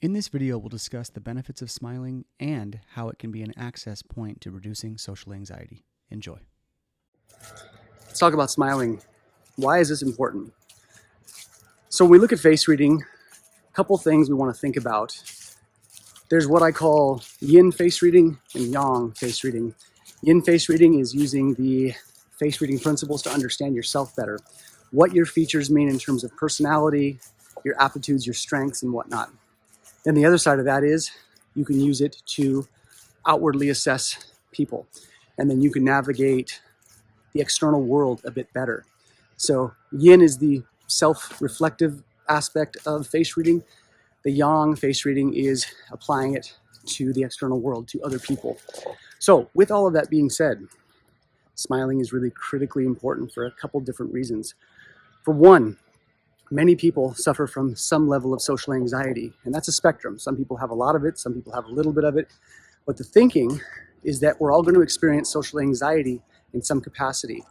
In this video, we'll discuss the benefits of smiling and how it can be an access point to reducing social anxiety. Enjoy. Let's talk about smiling. Why is this important? So when we look at face reading, a couple things we want to think about. There's what I call yin face reading and yang face reading. Yin face reading is using the face reading principles to understand yourself better, what your features mean in terms of personality, your aptitudes, your strengths, and whatnot. Then the other side of that is you can use it to outwardly assess people, and then you can navigate the external world a bit better. So yin is the self-reflective aspect of face reading. The yang face reading is applying it to the external world, to other people. So with all of that being said, smiling is really critically important for a couple different reasons. For one, many people suffer from some level of social anxiety, and that's a spectrum. Some people have a lot of it, some people have a little bit of it. But the thinking is that we're all going to experience social anxiety in some capacity.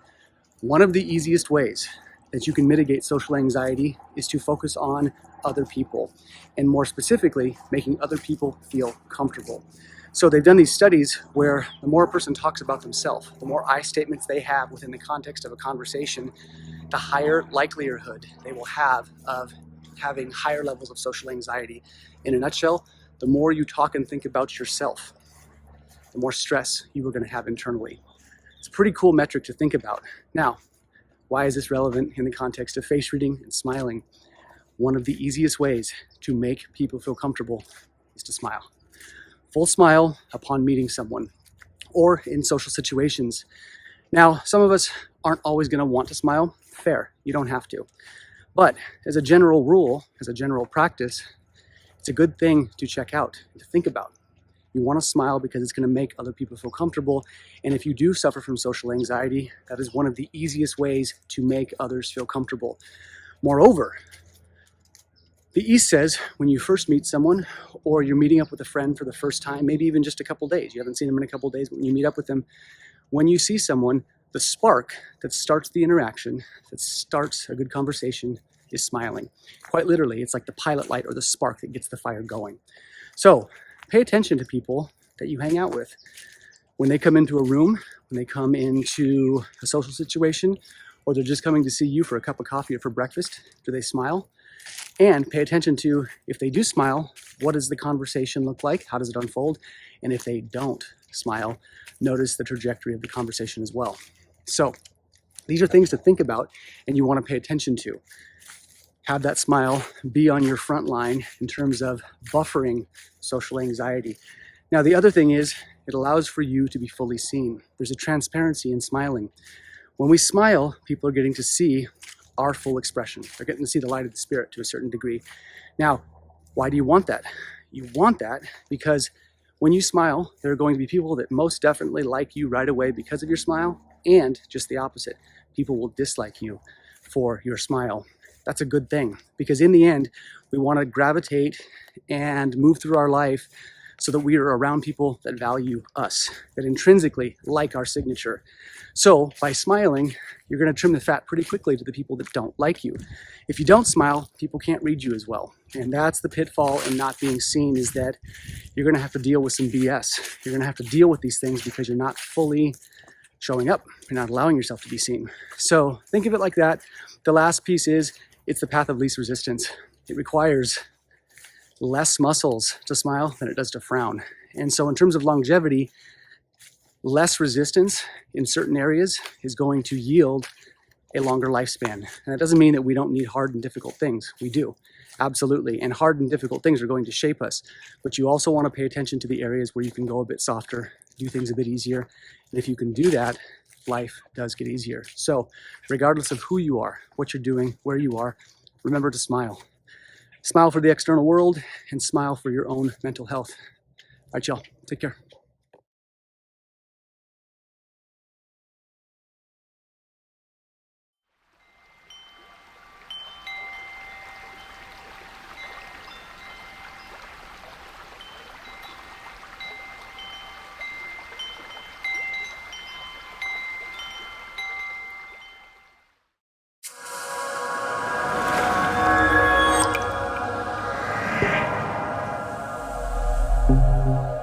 One of the easiest ways that you can mitigate social anxiety is to focus on other people, and more specifically, making other people feel comfortable. So they've done these studies where the more a person talks about themselves, the more I statements they have within the context of a conversation, the higher likelihood they will have of having higher levels of social anxiety. In a nutshell, the more you talk and think about yourself, the more stress you are going to have internally. It's a pretty cool metric to think about. Now, why is this relevant in the context of face reading and smiling? One of the easiest ways to make people feel comfortable is to smile. Full smile upon meeting someone or in social situations. Now, some of us aren't always going to want to smile. Fair, you don't have to. But as a general rule, as a general practice, it's a good thing to check out, to think about. You want to smile because it's going to make other people feel comfortable. And if you do suffer from social anxiety, that is one of the easiest ways to make others feel comfortable. Moreover, the East says when you first meet someone or you're meeting up with a friend for the first time, maybe even just a couple days, you haven't seen them in a couple days, but when you meet up with them, when you see someone, the spark that starts the interaction, that starts a good conversation, is smiling. Quite literally, it's like the pilot light or the spark that gets the fire going. So pay attention to people that you hang out with. When they come into a room, when they come into a social situation, or they're just coming to see you for a cup of coffee or for breakfast, do they smile? And pay attention to, if they do smile, what does the conversation look like? How does it unfold? And if they don't smile, notice the trajectory of the conversation as well. So these are things to think about and you want to pay attention to. Have that smile be on your front line in terms of buffering social anxiety. Now, the other thing is it allows for you to be fully seen. There's a transparency in smiling. When we smile, people are getting to see our full expression. They're getting to see the light of the spirit to a certain degree. Now, why do you want that? You want that because when you smile, there are going to be people that most definitely like you right away because of your smile, and just the opposite. People will dislike you for your smile. That's a good thing because in the end, we want to gravitate and move through our life so that we are around people that value us, that intrinsically like our signature. So by smiling, you're going to trim the fat pretty quickly to the people that don't like you. If you don't smile, people can't read you as well. And that's the pitfall in not being seen, is that you're going to have to deal with some BS. You're going to have to deal with these things because you're not fully showing up. You're not allowing yourself to be seen. So think of it like that. The last piece is, it's the path of least resistance. It requires less muscles to smile than it does to frown. And so in terms of longevity, less resistance in certain areas is going to yield a longer lifespan. And that doesn't mean that we don't need hard and difficult things. We do, absolutely. And hard and difficult things are going to shape us. But you also want to pay attention to the areas where you can go a bit softer, do things a bit easier. And if you can do that, life does get easier. So regardless of who you are, what you're doing, where you are, remember to smile. Smile for the external world and smile for your own mental health. All right, y'all, take care. you.